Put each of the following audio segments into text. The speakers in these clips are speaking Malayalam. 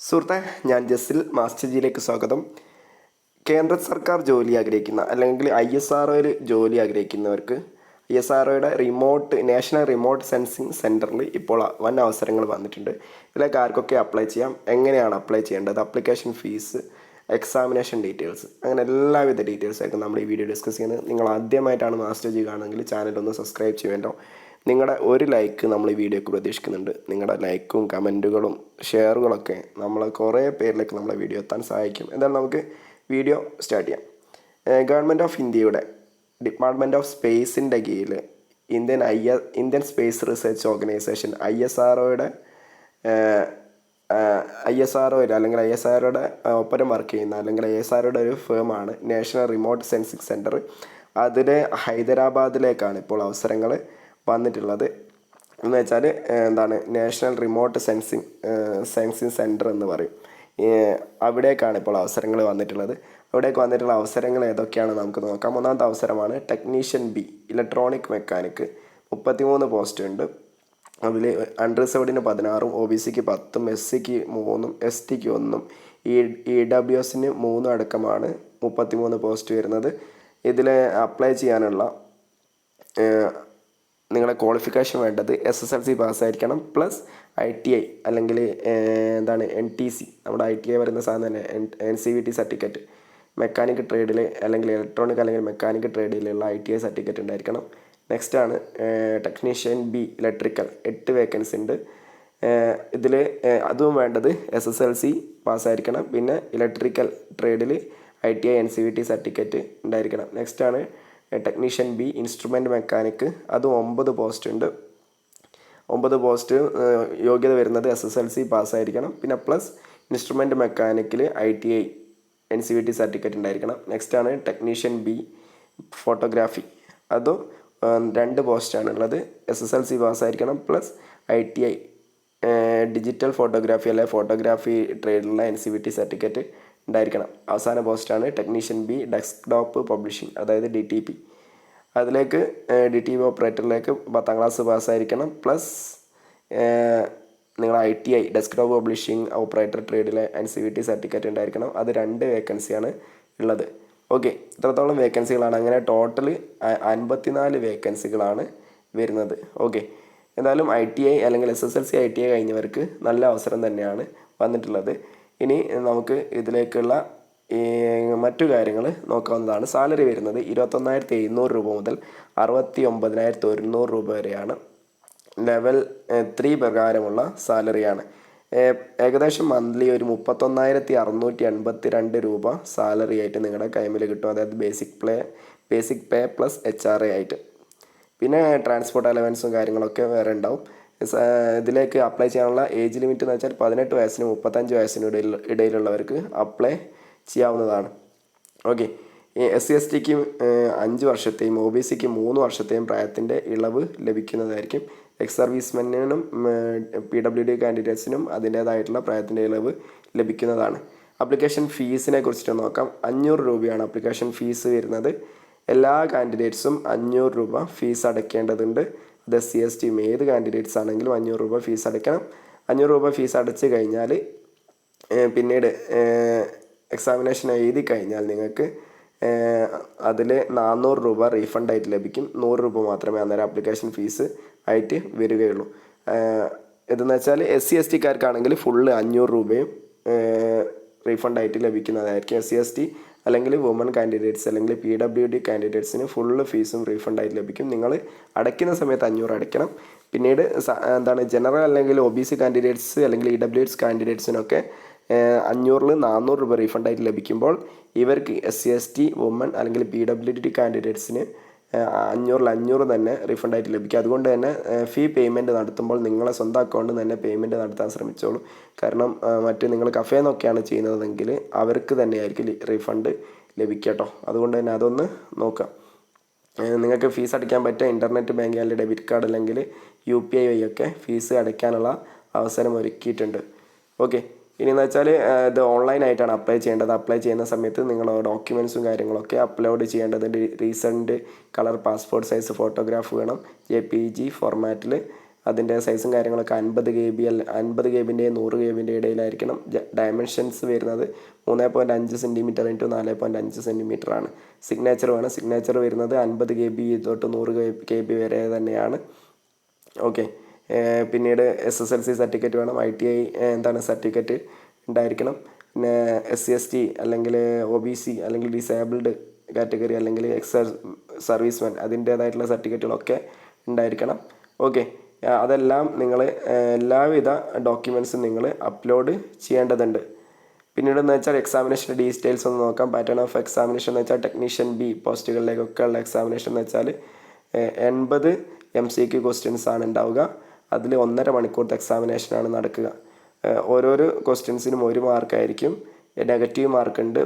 സുഹൃത്തെ, ഞാൻ ജസിൽ മാസ്റ്റർ ജിയിലേക്ക് സ്വാഗതം. കേന്ദ്ര സർക്കാർ ജോലി ആഗ്രഹിക്കുന്ന അല്ലെങ്കിൽ ISROയിൽ ജോലി ആഗ്രഹിക്കുന്നവർക്ക് ISROയുടെ നാഷണൽ റിമോട്ട് സെൻസിങ് സെൻറ്ററിൽ ഇപ്പോൾ വൻ അവസരങ്ങൾ വന്നിട്ടുണ്ട്. ഇതിലേക്ക് ആർക്കൊക്കെ അപ്ലൈ ചെയ്യാം, എങ്ങനെയാണ് അപ്ലൈ ചെയ്യേണ്ടത്, അപ്ലിക്കേഷൻ ഫീസ്, എക്സാമിനേഷൻ ഡീറ്റെയിൽസ്, അങ്ങനെ എല്ലാവിധ ഡീറ്റെയിൽസായിട്ടും നമ്മൾ ഈ വീഡിയോ ഡിസ്കസ് ചെയ്യുന്നത്. നിങ്ങൾ ആദ്യമായിട്ടാണ് മാസ്റ്റർ ജി കാണുമെങ്കിൽ ചാനലൊന്ന് സബ്സ്ക്രൈബ് ചെയ്യേണ്ടോ. നിങ്ങളുടെ ഒരു ലൈക്ക് നമ്മൾ ഈ വീഡിയോക്ക് പ്രതീക്ഷിക്കുന്നുണ്ട്. നിങ്ങളുടെ ലൈക്കും കമൻറ്റുകളും ഷെയറുകളൊക്കെ നമ്മളെ കുറേ പേരിലേക്ക് നമ്മളെ വീഡിയോ എത്താൻ സഹായിക്കും. എന്തായാലും നമുക്ക് വീഡിയോ സ്റ്റാർട്ട് ചെയ്യാം. ഗവൺമെൻറ് ഓഫ് ഇന്ത്യയുടെ ഡിപ്പാർട്ട്മെൻറ്റ് ഓഫ് സ്പേസിൻ്റെ കീഴിൽ ഇന്ത്യൻ സ്പേസ് റിസർച്ച് ഓർഗനൈസേഷൻ ISROയുടെ അല്ലെങ്കിൽ ISROയുടെ ഒപ്പരം വർക്ക് ചെയ്യുന്ന അല്ലെങ്കിൽ ISROയുടെ ഒരു ഫേമാണ് നാഷണൽ റിമോട്ട് സെൻസിങ് സെൻറ്റർ. അതിൽ ഹൈദരാബാദിലേക്കാണ് ഇപ്പോൾ അവസരങ്ങൾ വന്നിട്ടുള്ളത്. എന്ന് വെച്ചാൽ നാഷണൽ റിമോട്ട് സെൻസിങ് സെൻറ്റർ എന്ന് പറയും. അവിടേക്കാണ് ഇപ്പോൾ അവസരങ്ങൾ വന്നിട്ടുള്ളത്. അവിടേക്ക് വന്നിട്ടുള്ള അവസരങ്ങൾ ഏതൊക്കെയാണ് നമുക്ക് നോക്കാം. ഒന്നാമത്തെ അവസരമാണ് technician B, electronic mechanic. 33 post ഉണ്ട്. അതിൽ അൺറിസർവ്ഡിന് 16, OBCക്ക് 10, SCക്ക് 3, STക്ക് 1, EWSന് 3 അടക്കമാണ് 33 പോസ്റ്റ് വരുന്നത്. ഇതിൽ അപ്ലൈ ചെയ്യാനുള്ള നിങ്ങളുടെ ക്വാളിഫിക്കേഷൻ വേണ്ടത് SSLC പാസ്സായിരിക്കണം, പ്ലസ് ITI അല്ലെങ്കിൽ NTC, നമ്മുടെ ITI വരുന്ന സാധനം തന്നെ, NCVT സർട്ടിഫിക്കറ്റ്, മെക്കാനിക് ട്രേഡിൽ അല്ലെങ്കിൽ ഇലക്ട്രോണിക് അല്ലെങ്കിൽ മെക്കാനിക് ട്രേഡിലുള്ള ITI സർട്ടിഫിക്കറ്റ് ഉണ്ടായിരിക്കണം. നെക്സ്റ്റ് ആണ് ടെക്നീഷ്യൻ ബി, ഇലക്ട്രിക്കൽ, 8 വേക്കൻസി ഉണ്ട്. ഇതിൽ അതും വേണ്ടത് SSLC പാസ്സായിരിക്കണം, പിന്നെ ഇലക്ട്രിക്കൽ ട്രേഡിൽ ITI NCVT സർട്ടിഫിക്കറ്റ് ഉണ്ടായിരിക്കണം. നെക്സ്റ്റ് ആണ് ടെക്നീഷ്യൻ ബി, ഇൻസ്ട്രുമെൻറ്റ് മെക്കാനിക്ക്, അതും 9 പോസ്റ്റ് ഉണ്ട്. 9 പോസ്റ്റ് യോഗ്യത വരുന്നത് SSLC പാസ്സായിരിക്കണം, പിന്നെ പ്ലസ് ഇൻസ്ട്രുമെൻറ്റ് മെക്കാനിക്കിൽ ITI NCVT സർട്ടിഫിക്കറ്റ് ഉണ്ടായിരിക്കണം. നെക്സ്റ്റ് ആണ് ടെക്നീഷ്യൻ ബി, ഫോട്ടോഗ്രാഫി, അതും 2 പോസ്റ്റാണ് ഉള്ളത്. SSLC പാസ്സായിരിക്കണം, പ്ലസ് ITI ഡിജിറ്റൽ ഫോട്ടോഗ്രാഫി അല്ലെങ്കിൽ ഫോട്ടോഗ്രാഫി ട്രേഡിലുള്ള NCVT സർട്ടിഫിക്കറ്റ് ഉണ്ടായിരിക്കണം. അവസാന പോസ്റ്റാണ് ടെക്നീഷ്യൻ ബി, ഡെസ്ക്ടോപ്പ് പബ്ലിഷിംഗ്, അതായത് DTP. അതിലേക്ക് DTP ഓപ്പറേറ്ററിലേക്ക് 10ാം ക്ലാസ് പാസ്സായിരിക്കണം, പ്ലസ് നിങ്ങൾ ITI ഡെസ്ക്ടോപ്പ് പബ്ലിഷിംഗ് ഓപ്പറേറ്റർ ട്രേഡിലെ NCVT സർട്ടിഫിക്കറ്റ് ഉണ്ടായിരിക്കണം. അത് 2 വേക്കൻസിയാണ് ഉള്ളത്. ഓക്കെ, ഇത്രത്തോളം വേക്കൻസികളാണ്. അങ്ങനെ ടോട്ടൽ 54 വേക്കൻസികളാണ് വരുന്നത്. ഓക്കെ, എന്തായാലും ITI അല്ലെങ്കിൽ SSLC ITI കഴിഞ്ഞവർക്ക് നല്ല അവസരം തന്നെയാണ് വന്നിട്ടുള്ളത്. ഇനി നമുക്ക് ഇതിലേക്കുള്ള മറ്റു കാര്യങ്ങൾ നോക്കാവുന്നതാണ്. സാലറി വരുന്നത് 21,700 രൂപ മുതൽ 69,100 രൂപ വരെയാണ്. ലെവൽ 3 പ്രകാരമുള്ള സാലറിയാണ്. ഏകദേശം മന്ത്ലി ഒരു 31,682 രൂപ സാലറി ആയിട്ട് നിങ്ങളുടെ കൈമിൽ കിട്ടും. അതായത് ബേസിക് പേ പ്ലസ് HRA ആയിട്ട്. പിന്നെ ട്രാൻസ്പോർട്ട് അലവൻസും കാര്യങ്ങളൊക്കെ വേറെ ഉണ്ടാവും. ഇതിലേക്ക് അപ്ലൈ ചെയ്യാനുള്ള ഏജ് ലിമിറ്റ് എന്ന് വെച്ചാൽ 18 വയസ്സിനും 35 വയസ്സിനും ഇടയിലുള്ളവർക്ക് അപ്ലൈ ചെയ്യാവുന്നതാണ്. ഓക്കെ, SC/STക്ക് 5 വർഷത്തെയും OBCക്ക് 3 വർഷത്തെയും പ്രായത്തിൻ്റെ ഇളവ് ലഭിക്കുന്നതായിരിക്കും. എക്സ് സർവീസ്മെന്നിനും PWD കാൻഡിഡേറ്റ്സിനും അതിൻ്റേതായിട്ടുള്ള പ്രായത്തിൻ്റെ ഇളവ് ലഭിക്കുന്നതാണ്. ആപ്ലിക്കേഷൻ ഫീസിനെ കുറിച്ചിട്ട് നോക്കാം. 500 രൂപയാണ് ആപ്ലിക്കേഷൻ ഫീസ് വരുന്നത്. എല്ലാ കാൻഡിഡേറ്റ്സും 500 രൂപ ഫീസ് അടയ്ക്കേണ്ടതുണ്ട്. അത് SC/ST ഏത് കാൻഡിഡേറ്റ്സ് ആണെങ്കിലും 500 രൂപ ഫീസ് അടയ്ക്കണം. 500 രൂപ ഫീസ് അടച്ച് കഴിഞ്ഞാൽ പിന്നീട് എക്സാമിനേഷൻ എഴുതി കഴിഞ്ഞാൽ നിങ്ങൾക്ക് അതിൽ 400 രൂപ റീഫണ്ടായിട്ട് ലഭിക്കും. 100 രൂപ മാത്രമേ അന്നേരം ആപ്ലിക്കേഷൻ ഫീസ് ആയിട്ട് വരികയുള്ളൂ. ഇതെന്ന് വെച്ചാൽ SC/STക്കാർക്കാണെങ്കിൽ ഫുള്ള് 500 രൂപയും റീഫണ്ടായിട്ട് ലഭിക്കുന്നതായിരിക്കും. SC/ST അല്ലെങ്കിൽ വുമൺ കാൻഡിഡേറ്റ്സ് അല്ലെങ്കിൽ PWD കാൻഡിഡേറ്റ്സിന് ഫുള്ള് ഫീസും റീഫണ്ടായിട്ട് ലഭിക്കും. നിങ്ങൾ അടയ്ക്കുന്ന സമയത്ത് 500 അടയ്ക്കണം. പിന്നീട് ജനറൽ അല്ലെങ്കിൽ OBC കാൻഡിഡേറ്റ്സ് അല്ലെങ്കിൽ EWS കാൻഡിഡേറ്റ്സിനൊക്കെ 500-ൽ 400 രൂപ റീഫണ്ടായിട്ട് ലഭിക്കുമ്പോൾ ഇവർക്ക് SC/ST വുമൺ അല്ലെങ്കിൽ PWD കാൻഡിഡേറ്റ്സിന് 500-ൽ 500 തന്നെ റീഫണ്ടായിട്ട് ലഭിക്കും. അതുകൊണ്ട് തന്നെ ഫീ പേയ്മെൻറ്റ് നടത്തുമ്പോൾ നിങ്ങളെ സ്വന്തം അക്കൗണ്ടിൽ നിന്ന് തന്നെ പേയ്മെൻറ്റ് നടത്താൻ ശ്രമിച്ചോളൂ. കാരണം നിങ്ങൾ കഫേ നിന്നൊക്കെയാണ് ചെയ്യുന്നതെങ്കിൽ അവർക്ക് തന്നെയായിരിക്കും റീഫണ്ട് ലഭിക്കട്ടോ. അതുകൊണ്ട് തന്നെ അതൊന്ന് നോക്കാം. നിങ്ങൾക്ക് ഫീസ് അടയ്ക്കാൻ പറ്റുക ഇൻ്റർനെറ്റ് ബാങ്കിങ് അല്ലെങ്കിൽ ഡെബിറ്റ് കാർഡ് അല്ലെങ്കിൽ UPI വഴിയൊക്കെ ഫീസ് അടയ്ക്കാനുള്ള അവസരം ഒരുക്കിയിട്ടുണ്ട്. ഓക്കെ, ഇനി എന്ന് വെച്ചാൽ ഇത് ഓൺലൈനായിട്ടാണ് അപ്ലൈ ചെയ്യേണ്ടത്. അപ്ലൈ ചെയ്യുന്ന സമയത്ത് നിങ്ങൾ ഡോക്യുമെൻറ്റ്സും കാര്യങ്ങളൊക്കെ അപ്ലോഡ് ചെയ്യേണ്ടതുണ്ട്. Recent colour passport size photograph വേണം, JPG ഫോർമാറ്റിൽ. അതിൻ്റെ സൈസും കാര്യങ്ങളൊക്കെ 50 GB-ൻ്റെയും 100 GB-ൻ്റെ ഇടയിലായിരിക്കണം. ഡയമെൻഷൻസ് വരുന്നത് 3.5 സെൻറ്റിമീറ്റർ ഇൻറ്റു 4.5 സെൻറ്റിമീറ്റർ ആണ്. സിഗ്നേച്ചർ വരുന്നത് 50 GB തൊട്ട് 100 KB വരെ തന്നെയാണ്. ഓക്കെ. പിന്നീട് SSLC സർട്ടിഫിക്കറ്റ് വേണം. ITI സർട്ടിഫിക്കറ്റ് ഉണ്ടായിരിക്കണം. പിന്നെ SC/ST അല്ലെങ്കിൽ OBC അല്ലെങ്കിൽ ഡിസേബിൾഡ് കാറ്റഗറി അല്ലെങ്കിൽ എക്സ് സർവീസ്മാൻ അതിൻ്റേതായിട്ടുള്ള സർട്ടിഫിക്കറ്റുകളൊക്കെ ഉണ്ടായിരിക്കണം. ഓക്കെ. അതെല്ലാം നിങ്ങൾ എല്ലാവിധ ഡോക്യുമെൻറ്റ്സും നിങ്ങൾ അപ്ലോഡ് ചെയ്യേണ്ടതുണ്ട്. പിന്നീട് എന്ന് വെച്ചാൽ എക്സാമിനേഷൻ്റെ ഡീറ്റെയിൽസ് ഒന്ന് നോക്കാം. പാറ്റേൺ ഓഫ് എക്സാമിനേഷൻ എന്ന് വെച്ചാൽ ടെക്നീഷ്യൻ B പോസ്റ്റുകളിലേക്കൊക്കെ ഉള്ള എക്സാമിനേഷൻ എന്ന് വെച്ചാൽ 80 MCQ ക്വസ്റ്റ്യൻസ് ആണ് ഉണ്ടാവുക. അതിൽ 1.5 മണിക്കൂറത്തെ എക്സാമിനേഷനാണ് നടക്കുക. ഓരോരോ ക്വസ്റ്റ്യൻസിനും 1 മാർക്കായിരിക്കും. നെഗറ്റീവ് മാർക്ക് ഉണ്ട്.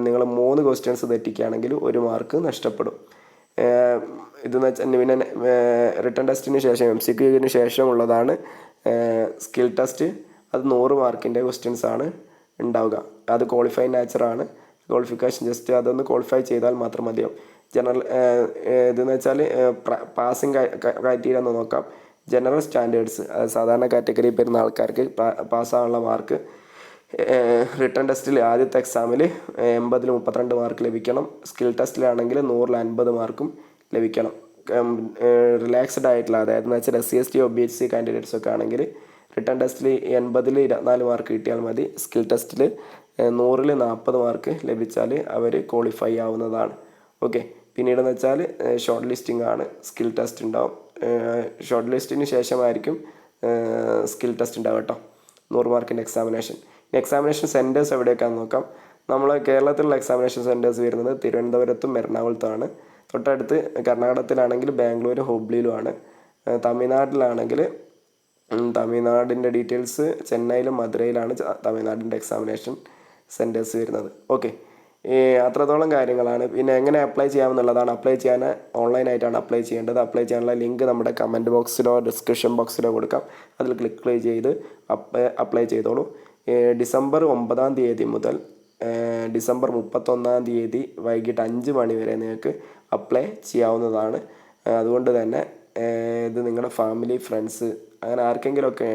നിങ്ങൾ 3 ക്വസ്റ്റ്യൻസ് തെറ്റിക്കുകയാണെങ്കിൽ 1 മാർക്ക് നഷ്ടപ്പെടും. ഇതെന്ന് വെച്ചാൽ പിന്നെ റിട്ടൺ ടെസ്റ്റിന് ശേഷം MCQന് ശേഷമുള്ളതാണ് സ്കിൽ ടെസ്റ്റ്. അത് 100 മാർക്കിൻ്റെ ക്വസ്റ്റ്യൻസ് ആണ് ഉണ്ടാവുക. അത് ക്വാളിഫൈഡ് നാച്ചറാണ്. ക്വാളിഫിക്കേഷൻ ജസ്റ്റ് അതൊന്ന് ക്വാളിഫൈ ചെയ്താൽ മാത്രം മതിയാവും. ജനറൽ ഇതെന്ന് വെച്ചാൽ പാസിങ് ക്രൈറ്റീരിയ ഒന്ന് നോക്കാം. ജനറൽ സ്റ്റാൻഡേർഡ്സ് സാധാരണ കാറ്റഗറി വരുന്ന ആൾക്കാർക്ക് പാസ്സാകാനുള്ള മാർക്ക് റിട്ടൺ ടെസ്റ്റിൽ ആദ്യത്തെ എക്സാമിൽ 80-ൽ 32 മാർക്ക് ലഭിക്കണം. സ്കിൽ ടെസ്റ്റിലാണെങ്കിൽ 100-ൽ 50 മാർക്കും ലഭിക്കണം. റിലാക്സ്ഡ് ആയിട്ടുള്ള അതായത് എന്ന് വെച്ചാൽ SC/ST OBC കാൻഡിഡേറ്റ്സ് ഒക്കെ ആണെങ്കിൽ റിട്ടൺ ടെസ്റ്റിൽ 80-ൽ 24 മാർക്ക് കിട്ടിയാൽ മതി. സ്കിൽ ടെസ്റ്റിൽ 100-ൽ 40 മാർക്ക് ലഭിച്ചാൽ അവർ ക്വാളിഫൈ ആവുന്നതാണ്. ഓക്കെ. പിന്നീടെന്ന് വെച്ചാൽ ഷോർട്ട് ലിസ്റ്റിംഗ് ആണ്. സ്കിൽ ടെസ്റ്റ് ഉണ്ടാവും. ഷോർട്ട് ലിസ്റ്റിന് ശേഷമായിരിക്കും സ്കിൽ ടെസ്റ്റ് ഉണ്ടാവുക കേട്ടോ. 100 മാർക്കിൻ്റെ എക്സാമിനേഷൻ സെൻറ്റേഴ്സ് എവിടെയൊക്കെയാണെന്ന് നോക്കാം. നമ്മൾ കേരളത്തിലുള്ള എക്സാമിനേഷൻ സെൻറ്റേഴ്സ് വരുന്നത് തിരുവനന്തപുരത്തും എറണാകുളത്തുമാണ്. തൊട്ടടുത്ത് കർണാടകത്തിലാണെങ്കിൽ ബാംഗ്ലൂർ ഹുബ്ലിയിലുമാണ്. തമിഴ്നാടിൻ്റെ ഡീറ്റെയിൽസ് ചെന്നൈയിലും മധുരയിലാണ് തമിഴ്നാടിൻ്റെ എക്സാമിനേഷൻ സെൻറ്റേഴ്സ് വരുന്നത്. ഓക്കെ. അത്രത്തോളം കാര്യങ്ങളാണ്. പിന്നെ എങ്ങനെ അപ്ലൈ ചെയ്യാമെന്നുള്ളതാണ്. അപ്ലൈ ചെയ്യാൻ ഓൺലൈനായിട്ടാണ് അപ്ലൈ ചെയ്യേണ്ടത്. അപ്ലൈ ചെയ്യാനുള്ള ലിങ്ക് നമ്മുടെ കമൻറ്റ് ബോക്സിലോ ഡിസ്ക്രിപ്ഷൻ ബോക്സിലോ കൊടുക്കാം. അതിൽ ക്ലിക്ക് ചെയ്ത് അപ്ലൈ ചെയ്തോളൂ. ഡിസംബർ 9 മുതൽ ഡിസംബർ 31 വൈകിട്ട് 5 മണി വരെ നിങ്ങൾക്ക് അപ്ലൈ ചെയ്യാവുന്നതാണ്. അതുകൊണ്ട് തന്നെ ഇത് നിങ്ങളുടെ ഫാമിലി, ഫ്രണ്ട്സ് അങ്ങനെ ആർക്കെങ്കിലുമൊക്കെ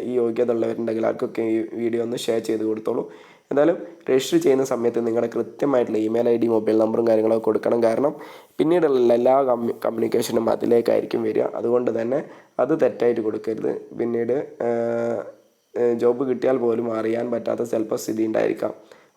ഈ യോഗ്യത ഉള്ളവരുണ്ടെങ്കിൽ ആർക്കൊക്കെ ഈ വീഡിയോ ഒന്ന് ഷെയർ ചെയ്ത് കൊടുത്തോളൂ. എന്തായാലും രജിസ്റ്റർ ചെയ്യുന്ന സമയത്ത് നിങ്ങളുടെ കൃത്യമായിട്ടുള്ള ഇമെയിൽ ID, മൊബൈൽ നമ്പറും കാര്യങ്ങളൊക്കെ കൊടുക്കണം. കാരണം പിന്നീടുള്ള എല്ലാ കമ്മ്യൂണിക്കേഷനും അതിലേക്കായിരിക്കും വരിക. അതുകൊണ്ട് തന്നെ അത് തെറ്റായിട്ട് കൊടുക്കരുത്. പിന്നീട് ജോബ് കിട്ടിയാൽ പോലും അറിയാൻ പറ്റാത്ത ചിലപ്പോൾ സ്ഥിതി ഉണ്ടായിരിക്കാം.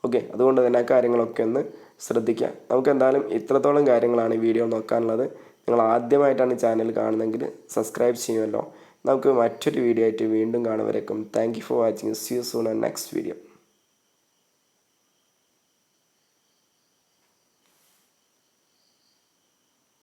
ഓക്കെ. അതുകൊണ്ട് തന്നെ ആ കാര്യങ്ങളൊക്കെ ഒന്ന് ശ്രദ്ധിക്കുക. നമുക്ക് എന്തായാലും ഇത്രത്തോളം കാര്യങ്ങളാണ് ഈ വീഡിയോ നോക്കാനുള്ളത്. നിങ്ങൾ ആദ്യമായിട്ടാണ് ചാനൽ കാണുന്നതെങ്കിൽ സബ്സ്ക്രൈബ് ചെയ്യുമല്ലോ. നമുക്ക് മറ്റൊരു വീഡിയോ ആയിട്ട് വീണ്ടും കാണുവരേക്കും. Thank you for watching. See you soon and next video.